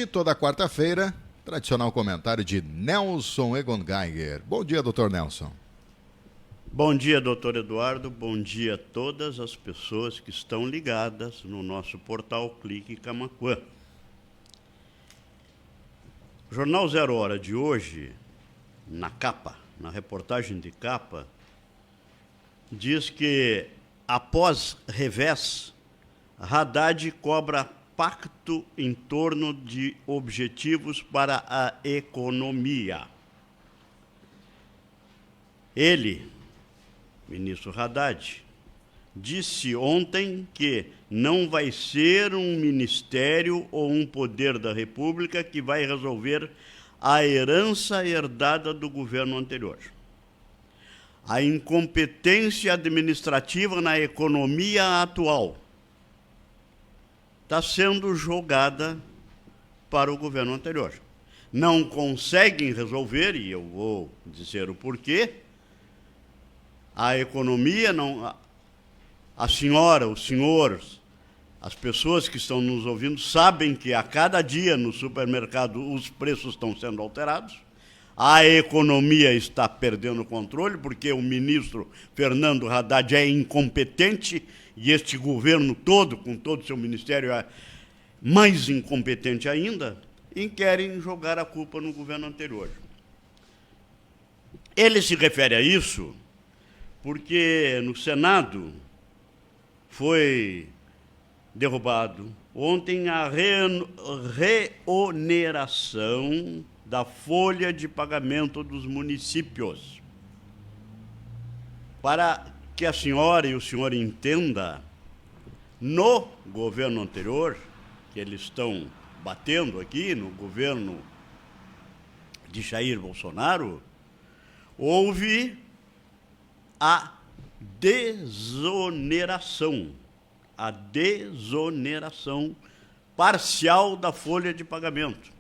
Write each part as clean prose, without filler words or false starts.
E toda quarta-feira, tradicional comentário de Nelson Egon Geiger. Bom dia, doutor Nelson. Bom dia, doutor Eduardo. Bom dia a todas as pessoas que estão ligadas no nosso portal Clique Camaquã. O Jornal Zero Hora de hoje, na capa, na reportagem de capa, diz que, após revés, Haddad cobra pacto em torno de objetivos para a economia. Ele, ministro Haddad, disse ontem que não vai ser um ministério ou um poder da República que vai resolver a herança herdada do governo anterior. A incompetência administrativa na economia atual está sendo jogada para o governo anterior. Não conseguem resolver, e eu vou dizer o porquê. A economia, não, a senhora, os senhores, as pessoas que estão nos ouvindo sabem que a cada dia no supermercado os preços estão sendo alterados. A economia está perdendo o controle, porque o ministro Fernando Haddad é incompetente e este governo todo, com todo o seu ministério, é mais incompetente ainda, e querem jogar a culpa no governo anterior. Ele se refere a isso porque no Senado foi derrubado ontem a reoneração da folha de pagamento dos municípios. Para que a senhora e o senhor entenda, no governo anterior, que eles estão batendo aqui, no governo de Jair Bolsonaro, houve a desoneração parcial da folha de pagamento,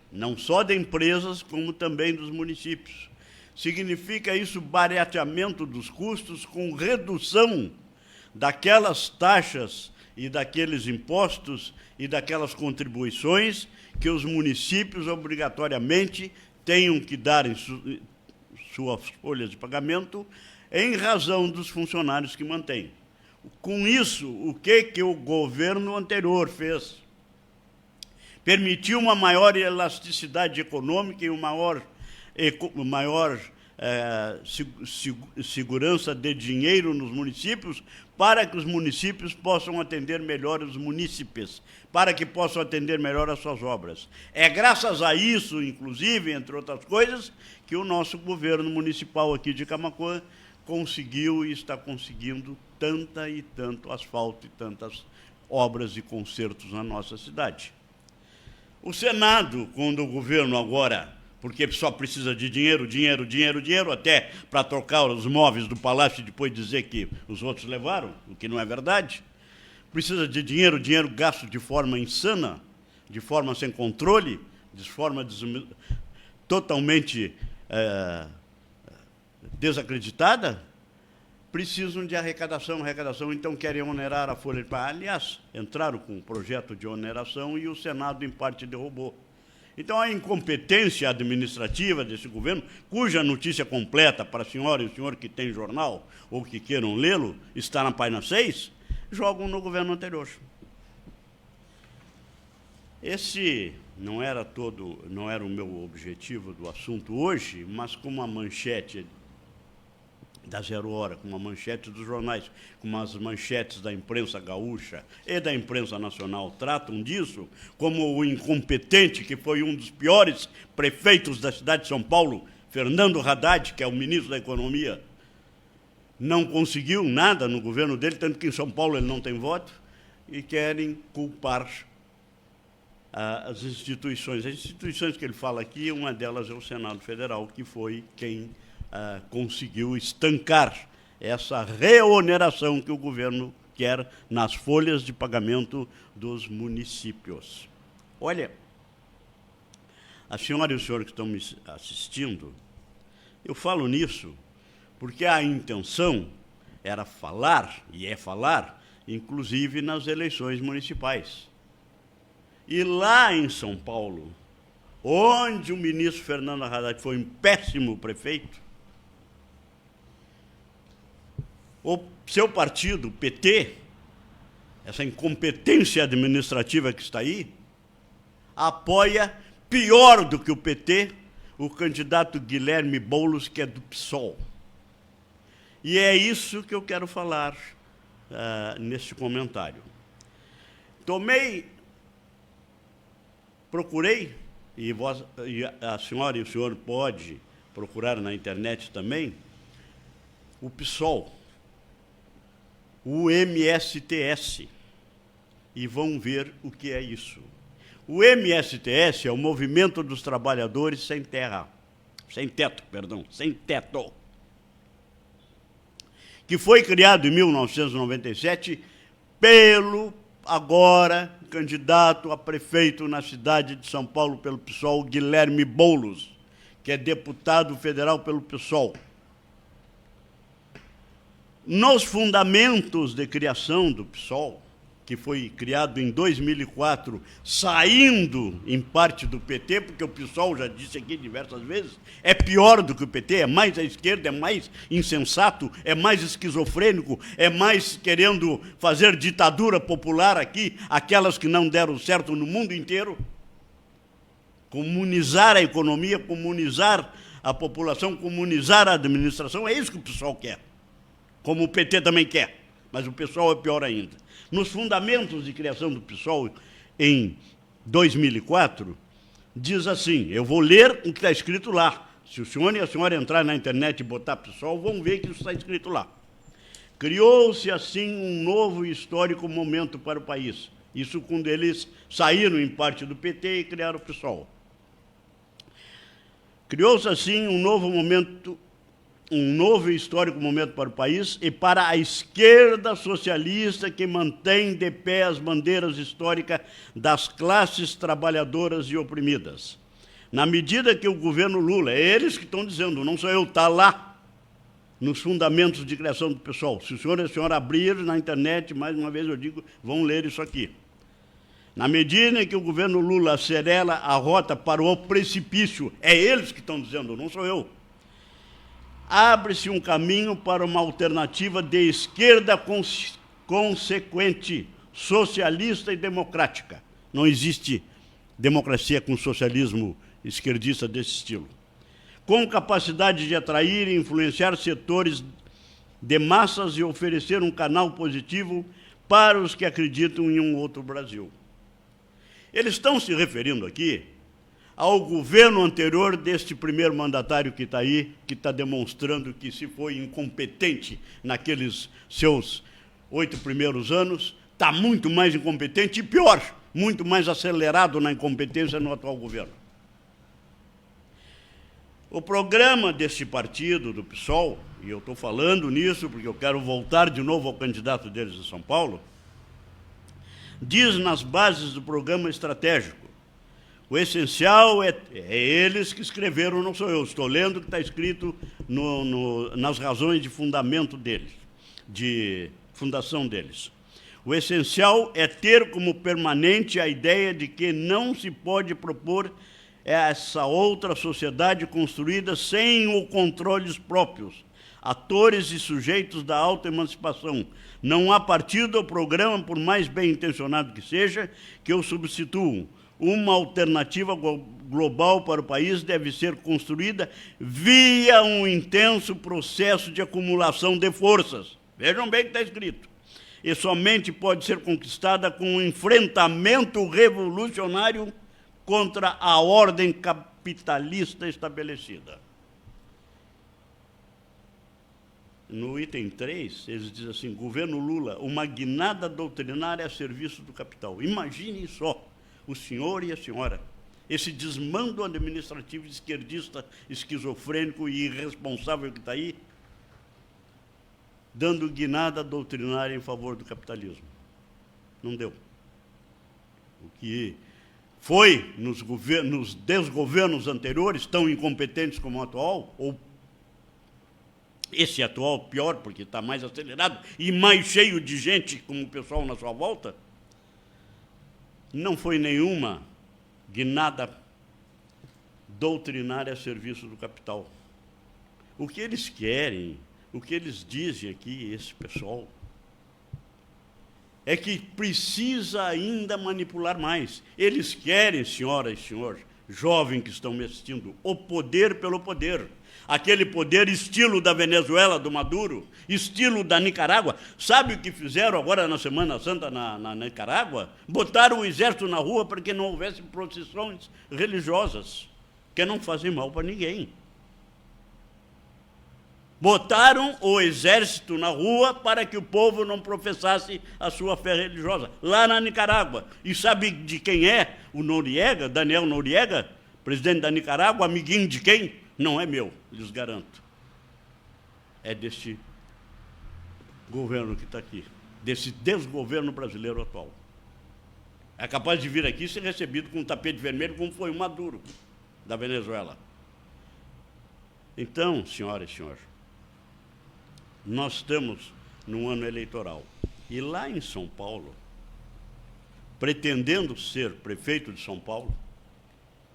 não só de empresas, como também dos municípios. Significa isso barateamento dos custos com redução daquelas taxas e daqueles impostos e daquelas contribuições que os municípios obrigatoriamente tenham que dar em suas folhas de pagamento em razão dos funcionários que mantêm. Com isso, o que o governo anterior fez? Permitiu uma maior elasticidade econômica e uma maior segurança de dinheiro nos municípios, para que os municípios possam atender melhor os munícipes, para que possam atender melhor as suas obras. É graças a isso, inclusive, entre outras coisas, que o nosso governo municipal aqui de Camaquã conseguiu e está conseguindo tanto asfalto e tantas obras e consertos na nossa cidade. O Senado, quando o governo agora, porque só precisa de dinheiro, até para trocar os móveis do palácio e depois dizer que os outros levaram, o que não é verdade, precisa de dinheiro gasto de forma insana, de forma sem controle, de forma totalmente desacreditada, precisam de arrecadação, então querem onerar a folha de pagamento. Aliás, entraram com um projeto de oneração e o Senado, em parte, derrubou. Então, a incompetência administrativa desse governo, cuja notícia completa para a senhora e o senhor que tem jornal ou que queiram lê-lo, está na página 6, jogam no governo anterior. Esse não era o meu objetivo do assunto hoje, mas como a manchete da Zero Hora, como a manchete dos jornais, como as manchetes da imprensa gaúcha e da imprensa nacional tratam disso, como o incompetente, que foi um dos piores prefeitos da cidade de São Paulo, Fernando Haddad, que é o ministro da Economia, não conseguiu nada no governo dele, tanto que em São Paulo ele não tem voto, e querem culpar as instituições. As instituições que ele fala aqui, uma delas é o Senado Federal, que foi quem conseguiu estancar essa reoneração que o governo quer nas folhas de pagamento dos municípios. Olha, a senhora e o senhor que estão me assistindo, eu falo nisso porque a intenção era falar, e é falar, inclusive nas eleições municipais. E lá em São Paulo, onde o ministro Fernando Haddad foi um péssimo prefeito, o seu partido, o PT, essa incompetência administrativa que está aí, apoia, pior do que o PT, o candidato Guilherme Boulos, que é do PSOL. E é isso que eu quero falar neste comentário. Procurei, e a senhora e o senhor pode procurar na internet também, o PSOL, o MSTS, e vão ver o que é isso. O MSTS é o Movimento dos Trabalhadores Sem Teto, que foi criado em 1997 pelo agora candidato a prefeito na cidade de São Paulo pelo PSOL, Guilherme Boulos, que é deputado federal pelo PSOL. Nos fundamentos de criação do PSOL, que foi criado em 2004, saindo em parte do PT, porque o PSOL, já disse aqui diversas vezes, é pior do que o PT, é mais à esquerda, é mais insensato, é mais esquizofrênico, é mais querendo fazer ditadura popular aqui, aquelas que não deram certo no mundo inteiro, comunizar a economia, comunizar a população, comunizar a administração, é isso que o PSOL quer, como o PT também quer, mas o PSOL é pior ainda. Nos fundamentos de criação do PSOL, em 2004, diz assim, eu vou ler o que está escrito lá. Se o senhor e a senhora entrar na internet e botar PSOL, vão ver que isso está escrito lá. Criou-se, assim, um novo e histórico momento para o país. Isso quando eles saíram, em parte, do PT e criaram o PSOL. Criou-se, assim, um novo e histórico momento para o país e para a esquerda socialista que mantém de pé as bandeiras históricas das classes trabalhadoras e oprimidas. Na medida que o governo Lula, é eles que estão dizendo, não sou eu, está lá nos fundamentos de criação do PSOL. Se o senhor e a senhora abrirem na internet, mais uma vez eu digo, vão ler isso aqui. Na medida em que o governo Lula acelera a rota para o precipício, é eles que estão dizendo, não sou eu, abre-se um caminho para uma alternativa de esquerda consequente, socialista e democrática. Não existe democracia com socialismo esquerdista desse estilo. Com capacidade de atrair e influenciar setores de massas e oferecer um canal positivo para os que acreditam em um outro Brasil. Eles estão se referindo aqui ao governo anterior deste primeiro mandatário que está aí, que está demonstrando que se foi incompetente naqueles seus 8 primeiros anos, está muito mais incompetente e pior, muito mais acelerado na incompetência no atual governo. O programa deste partido, do PSOL, e eu estou falando nisso porque eu quero voltar de novo ao candidato deles em São Paulo, diz nas bases do programa estratégico, o essencial é eles que escreveram, não sou eu, estou lendo o que está escrito nas razões de fundamento deles, de fundação deles. O essencial é ter como permanente a ideia de que não se pode propor essa outra sociedade construída sem os controles próprios, atores e sujeitos da autoemancipação. Não há partido ou programa, por mais bem intencionado que seja, que o substituam. Uma alternativa global para o país deve ser construída via um intenso processo de acumulação de forças. Vejam bem o que está escrito. E somente pode ser conquistada com um enfrentamento revolucionário contra a ordem capitalista estabelecida. No item 3, eles dizem assim, governo Lula, uma guinada doutrinária a serviço do capital. Imaginem só, o senhor e a senhora, esse desmando administrativo esquerdista, esquizofrênico e irresponsável que está aí, dando guinada doutrinária em favor do capitalismo. Não deu. O que foi nos desgovernos anteriores, tão incompetentes como o atual, ou esse atual pior, porque está mais acelerado e mais cheio de gente como o pessoal na sua volta, não foi nenhuma guinada doutrinária a serviço do capital. O que eles querem, o que eles dizem aqui, esse pessoal, é que precisa ainda manipular mais. Eles querem, senhoras e senhores, jovens que estão me assistindo, o poder pelo poder. Aquele poder estilo da Venezuela, do Maduro, estilo da Nicarágua. Sabe o que fizeram agora na Semana Santa na Nicarágua? Botaram o exército na rua para que não houvesse procissões religiosas, que não fazem mal para ninguém. Botaram o exército na rua para que o povo não professasse a sua fé religiosa, lá na Nicarágua. E sabe de quem é o Noriega, Daniel Noriega, presidente da Nicarágua, amiguinho de quem? Não é meu, lhes garanto. É deste governo que está aqui, desse desgoverno brasileiro atual. É capaz de vir aqui e ser recebido com um tapete vermelho, como foi o Maduro, da Venezuela. Então, senhoras e senhores, nós estamos num ano eleitoral. E lá em São Paulo, pretendendo ser prefeito de São Paulo,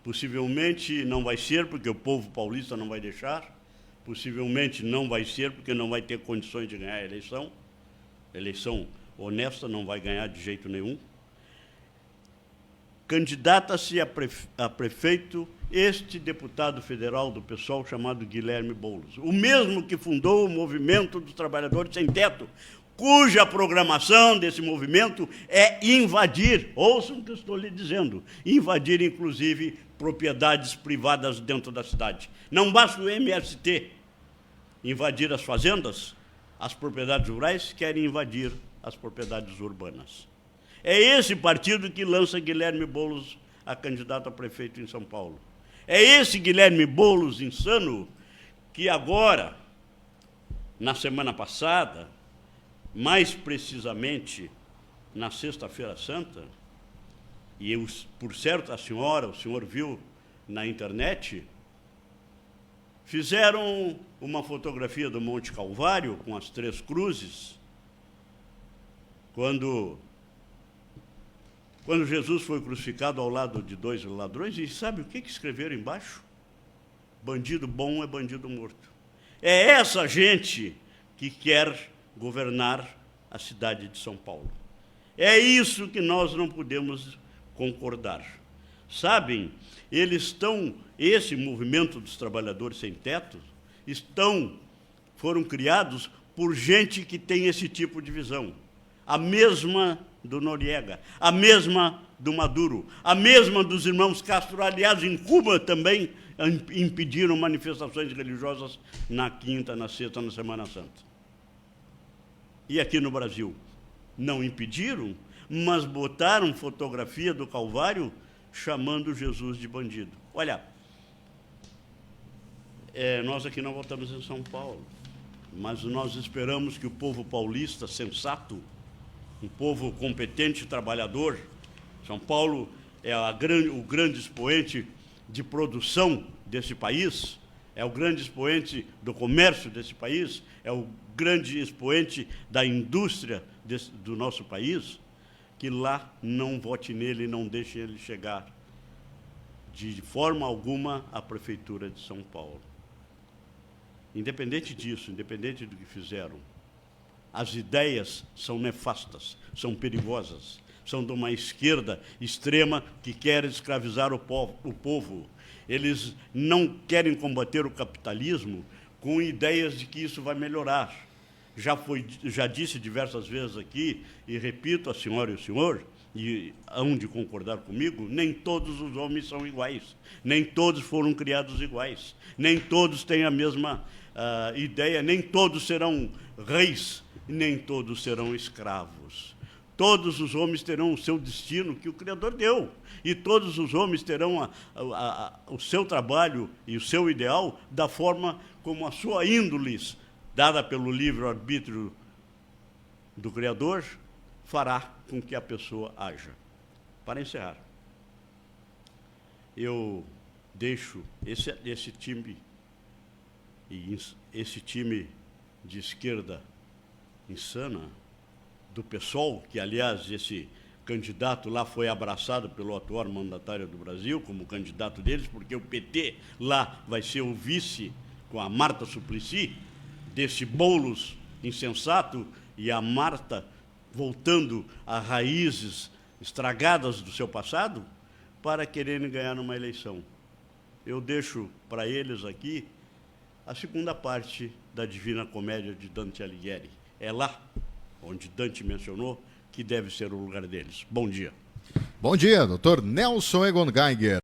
possivelmente não vai ser, porque o povo paulista não vai deixar, possivelmente não vai ser, porque não vai ter condições de ganhar a eleição. Eleição honesta não vai ganhar de jeito nenhum. Candidata-se a prefeito este deputado federal do PSOL chamado Guilherme Boulos, o mesmo que fundou o Movimento dos Trabalhadores Sem Teto, cuja programação desse movimento é invadir, ouçam o que eu estou lhe dizendo, invadir, inclusive, propriedades privadas dentro da cidade. Não basta o MST invadir as fazendas, as propriedades rurais querem invadir as propriedades urbanas. É esse partido que lança Guilherme Boulos a candidato a prefeito em São Paulo. É esse Guilherme Boulos insano que agora, na semana passada, mais precisamente na Sexta-feira Santa, e eu, por certo, o senhor viu na internet, fizeram uma fotografia do Monte Calvário com as 3 cruzes, quando Jesus foi crucificado ao lado de 2 ladrões, e sabe o que escreveram embaixo? Bandido bom é bandido morto. É essa gente que quer governar a cidade de São Paulo. É isso que nós não podemos concordar. Sabem, esse movimento dos trabalhadores sem teto, foram criados por gente que tem esse tipo de visão. A mesma do Noriega, a mesma do Maduro, a mesma dos irmãos Castro. Aliás, em Cuba também impediram manifestações religiosas na quinta, na sexta, na Semana Santa. E aqui no Brasil não impediram, mas botaram fotografia do Calvário chamando Jesus de bandido. Olha, nós aqui não votamos em São Paulo, mas nós esperamos que o povo paulista sensato, um povo competente e trabalhador, São Paulo é o grande expoente de produção desse país, é o grande expoente do comércio desse país, é o grande expoente da indústria do nosso país, que lá não vote nele e não deixe ele chegar de forma alguma à Prefeitura de São Paulo. Independente disso, independente do que fizeram, as ideias são nefastas, são perigosas, são de uma esquerda extrema que quer escravizar o povo. Eles não querem combater o capitalismo com ideias de que isso vai melhorar. Já disse diversas vezes aqui, e repito a senhora e o senhor, e hão de concordar comigo, nem todos os homens são iguais, nem todos foram criados iguais, nem todos têm a mesma ideia, nem todos serão reis, nem todos serão escravos. Todos os homens terão o seu destino que o Criador deu, e todos os homens terão o seu trabalho e o seu ideal da forma como a sua índole, dada pelo livre-arbítrio do Criador, fará com que a pessoa haja. Para encerrar, eu deixo esse time de esquerda insana, do PSOL, que, aliás, esse candidato lá foi abraçado pelo atual mandatário do Brasil como candidato deles, porque o PT lá vai ser o vice com a Marta Suplicy, desse Boulos insensato, e a Marta voltando a raízes estragadas do seu passado para quererem ganhar uma eleição. Eu deixo para eles aqui a segunda parte da Divina Comédia de Dante Alighieri. É lá, onde Dante mencionou, que deve ser o lugar deles. Bom dia. Bom dia, doutor Nelson Egon Geiger.